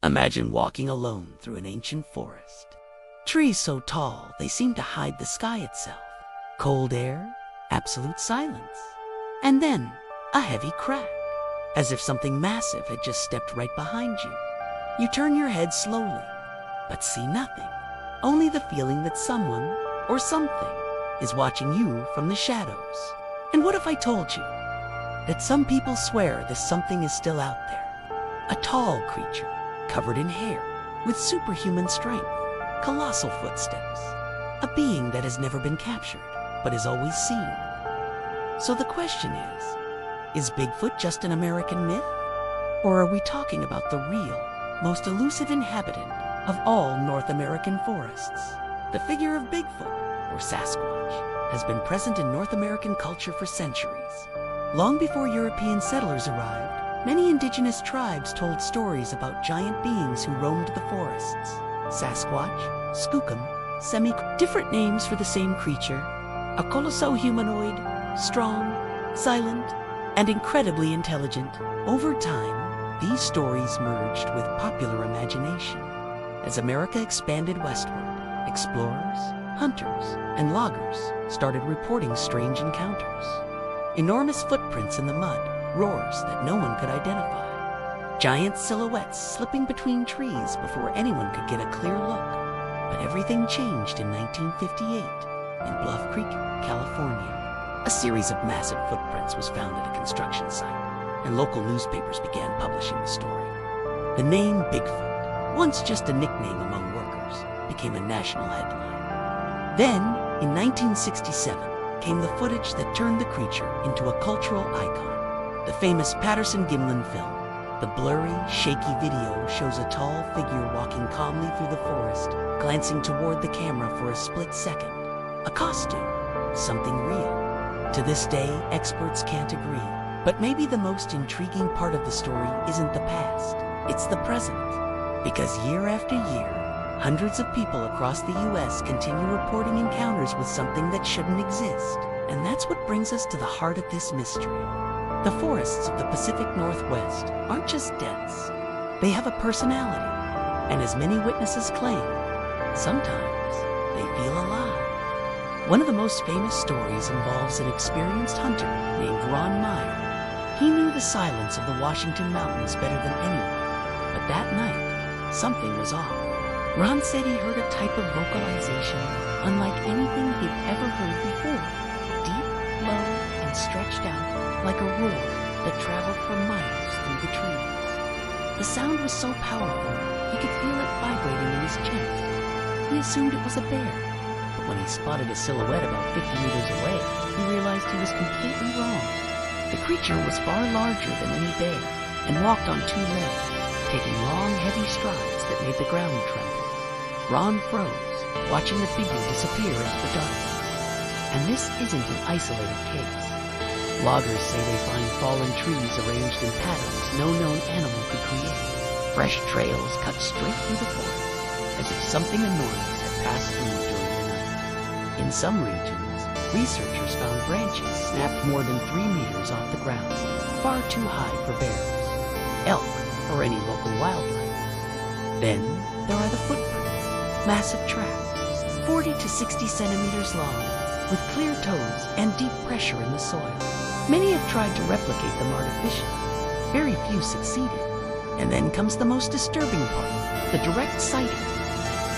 Imagine walking alone through an ancient forest. Trees so tall they seem to hide the sky itself. Cold air, absolute silence. And then a heavy crack, as if something massive had just stepped right behind you. You turn your head slowly, but see nothing. Only the feeling that someone or something is watching you from the shadows. And what if I told you that some people swear this something is still out there? A tall creature, covered in hair, with superhuman strength, colossal footsteps. A being that has never been captured, but is always seen. So the question is Bigfoot just an American myth? Or are we talking about the real, most elusive inhabitant of all North American forests? The figure of Bigfoot, or Sasquatch, has been present in North American culture for centuries. Long before European settlers arrived, many indigenous tribes told stories about giant beings who roamed the forests. Sasquatch, Skookum, different names for the same creature. A colossal humanoid, strong, silent, and incredibly intelligent. Over time, these stories merged with popular imagination. As America expanded westward, explorers, hunters, and loggers started reporting strange encounters. Enormous footprints in the mud, roars that no one could identify. Giant silhouettes slipping between trees before anyone could get a clear look. But everything changed in 1958 in Bluff Creek, California. A series of massive footprints was found at a construction site, and local newspapers began publishing the story. The name Bigfoot, once just a nickname among workers, became a national headline. Then, in 1967, came the footage that turned the creature into a cultural icon. The famous Patterson-Gimlin film. The blurry, shaky video shows a tall figure walking calmly through the forest, glancing toward the camera for a split second. A costume, something real. To this day, experts can't agree. But maybe the most intriguing part of the story isn't the past, it's the present. Because year after year, hundreds of people across the US continue reporting encounters with something that shouldn't exist. And that's what brings us to the heart of this mystery. The forests of the Pacific Northwest aren't just dense. They have a personality. And as many witnesses claim, sometimes they feel alive. One of the most famous stories involves an experienced hunter named Ron Meyer. He knew the silence of the Washington Mountains better than anyone. But that night, something was off. Ron said he heard a type of vocalization unlike anything he'd ever heard before. Deep, low, and stretched out like a roar that traveled for miles through the trees. The sound was so powerful, he could feel it vibrating in his chest. He assumed it was a bear, but when he spotted a silhouette about 50 meters away, he realized he was completely wrong. The creature was far larger than any bear and walked on two legs, taking long, heavy strides that made the ground tremble. Ron froze, watching the figure disappear into the darkness. And this isn't an isolated case. Loggers say they find fallen trees arranged in patterns no known animal could create. Fresh trails cut straight through the forest, as if something enormous had passed through during the night. In some regions, researchers found branches snapped more than 3 meters off the ground, far too high for bears, elk, or any local wildlife. Then there are the footprints, massive tracks, 40 to 60 centimeters long, with clear toes and deep pressure in the soil. Many have tried to replicate them artificially. Very few succeeded. And then comes the most disturbing part, the direct sighting.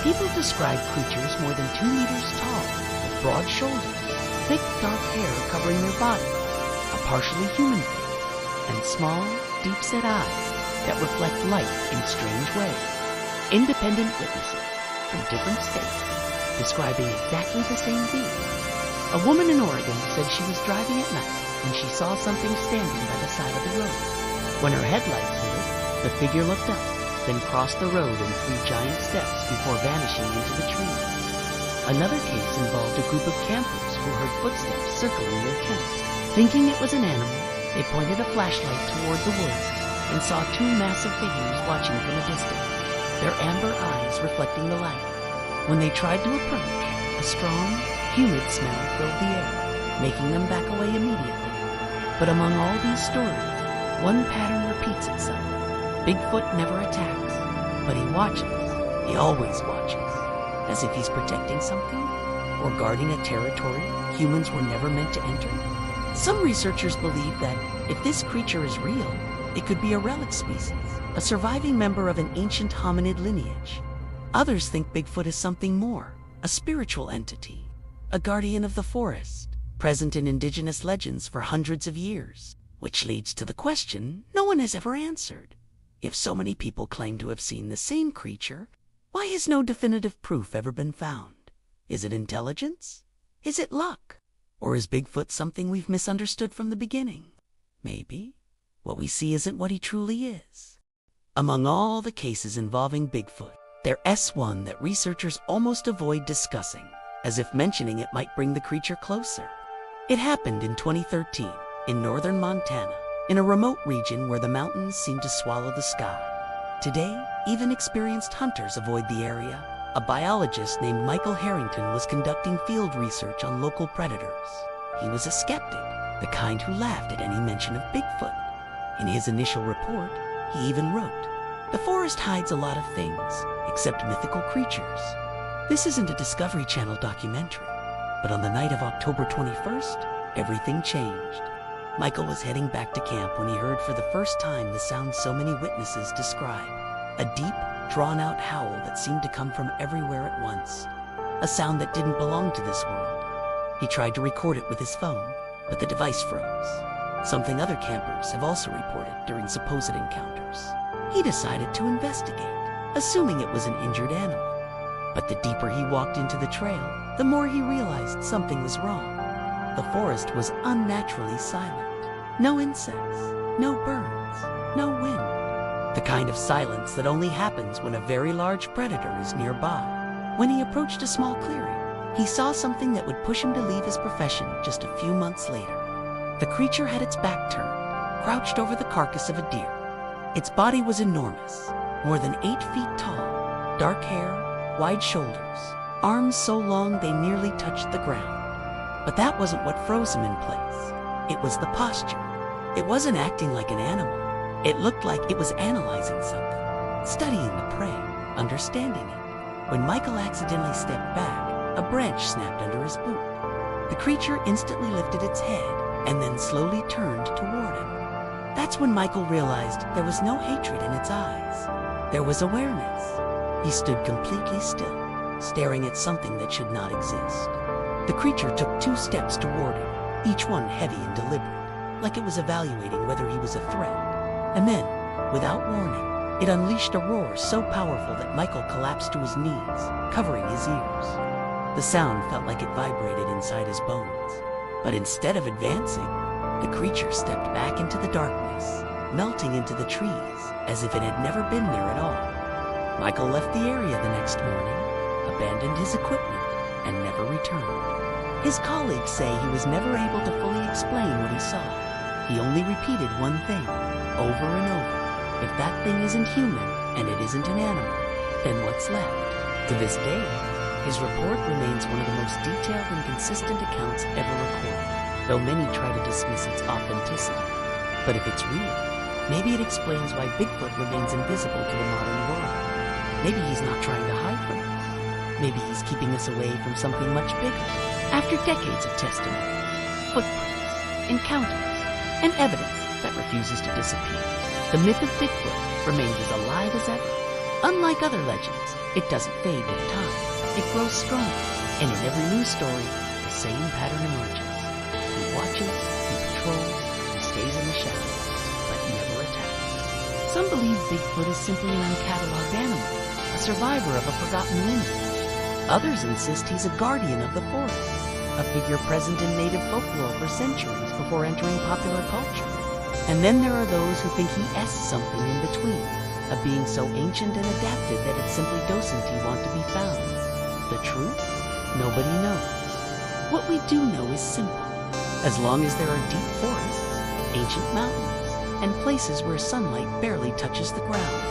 People describe creatures more than 2 meters tall, with broad shoulders, thick dark hair covering their bodies, a partially human face, and small, deep-set eyes that reflect light in strange ways. Independent witnesses from different states describing exactly the same being. A woman in Oregon said she was driving at night when she saw something standing by the side of the road. When her headlights hit it, the figure looked up, then crossed the road in 3 giant steps before vanishing into the trees. Another case involved a group of campers who heard footsteps circling their tents. Thinking it was an animal, they pointed a flashlight toward the woods and saw 2 massive figures watching from a distance, their amber eyes reflecting the light. When they tried to approach, a strong, humid smell filled the air, making them back away immediately. But among all these stories, one pattern repeats itself. Bigfoot never attacks. But he watches. He always watches. As if he's protecting something or guarding a territory humans were never meant to enter. Some researchers believe that if this creature is real, it could be a relic species, a surviving member of an ancient hominid lineage. Others think Bigfoot is something more, a spiritual entity, a guardian of the forest, present in indigenous legends for hundreds of years, which leads to the question no one has ever answered. If so many people claim to have seen the same creature, why has no definitive proof ever been found? Is it intelligence? Is it luck? Or is Bigfoot something we've misunderstood from the beginning? Maybe what we see isn't what he truly is. Among all the cases involving Bigfoot, there's one that researchers almost avoid discussing, as if mentioning it might bring the creature closer. It happened in 2013 in northern Montana, in a remote region where the mountains seem to swallow the sky. Today, even experienced hunters avoid the area. A biologist named Michael Harrington was conducting field research on local predators. He was a skeptic, the kind who laughed at any mention of Bigfoot. In his initial report, he even wrote, "The forest hides a lot of things, except mythical creatures." This isn't a Discovery Channel documentary, but on the night of October 21st, everything changed. Michael was heading back to camp when he heard for the first time the sound so many witnesses describe. A deep, drawn-out howl that seemed to come from everywhere at once. A sound that didn't belong to this world. He tried to record it with his phone, but the device froze. Something other campers have also reported during supposed encounters. He decided to investigate, assuming it was an injured animal. But the deeper he walked into the trail, the more he realized something was wrong. The forest was unnaturally silent. No insects, no birds, no wind. The kind of silence that only happens when a very large predator is nearby. When he approached a small clearing, he saw something that would push him to leave his profession just a few months later. The creature had its back turned, crouched over the carcass of a deer. Its body was enormous, more than 8 feet tall, dark hair, wide shoulders, arms so long they nearly touched the ground. But that wasn't what froze him in place. It was the posture. It wasn't acting like an animal. It looked like it was analyzing something, studying the prey, understanding it. When Michael accidentally stepped back, a branch snapped under his boot. The creature instantly lifted its head and then slowly turned toward him. That's when Michael realized there was no hatred in its eyes. There was awareness. He stood completely still, staring at something that should not exist. The creature took 2 steps toward him, each one heavy and deliberate, like it was evaluating whether he was a threat. And then, without warning, it unleashed a roar so powerful that Michael collapsed to his knees, covering his ears. The sound felt like it vibrated inside his bones. But instead of advancing, the creature stepped back into the darkness, melting into the trees as if it had never been there at all. Michael left the area the next morning, abandoned his equipment, and never returned. His colleagues say he was never able to fully explain what he saw. He only repeated one thing, over and over. If that thing isn't human, and it isn't an animal, then what's left? To this day, his report remains one of the most detailed and consistent accounts ever recorded, though many try to dismiss its authenticity. But if it's real, maybe it explains why Bigfoot remains invisible to the modern world. Maybe he's not trying to hide from us. Maybe he's keeping us away from something much bigger. After decades of testimony, footprints, encounters, and evidence that refuses to disappear, the myth of Bigfoot remains as alive as ever. Unlike other legends, it doesn't fade with time. It grows stronger, and in every new story, the same pattern emerges. He watches, he patrols, he stays in the shadows, but never attacks. Some believe Bigfoot is simply an uncatalogued animal, a survivor of a forgotten lineage. Others insist he's a guardian of the forest, a figure present in native folklore for centuries before entering popular culture. And then there are those who think he's something in between, a being so ancient and adapted that it simply doesn't want to be found. The truth? Nobody knows. What we do know is simple. As long as there are deep forests, ancient mountains, and places where sunlight barely touches the ground,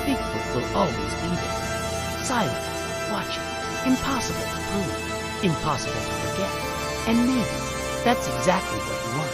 Bigfoot will always be there. Silent, watching, impossible to prove, impossible to forget. And maybe that's exactly what you want.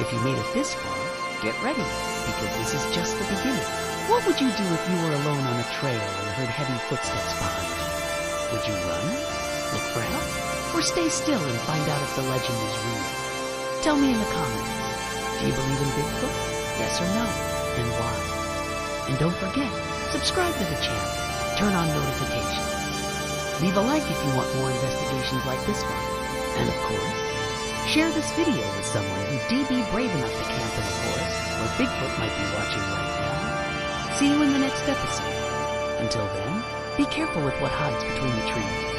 If you made it this far, get ready, because this is just the beginning. What would you do if you were alone on a trail and heard heavy footsteps behind you, would you run, look for help, or stay still and find out if the legend is real? Tell me in the comments. Do you believe in Bigfoot? Yes or no? And why? And don't forget, subscribe to the channel. Turn on notifications. Leave a like if you want more investigations like this one. And of course, share this video with someone who'd be brave enough to camp in a forest where Bigfoot might be watching right now. See you in the next episode. Until then, be careful with what hides between the trees.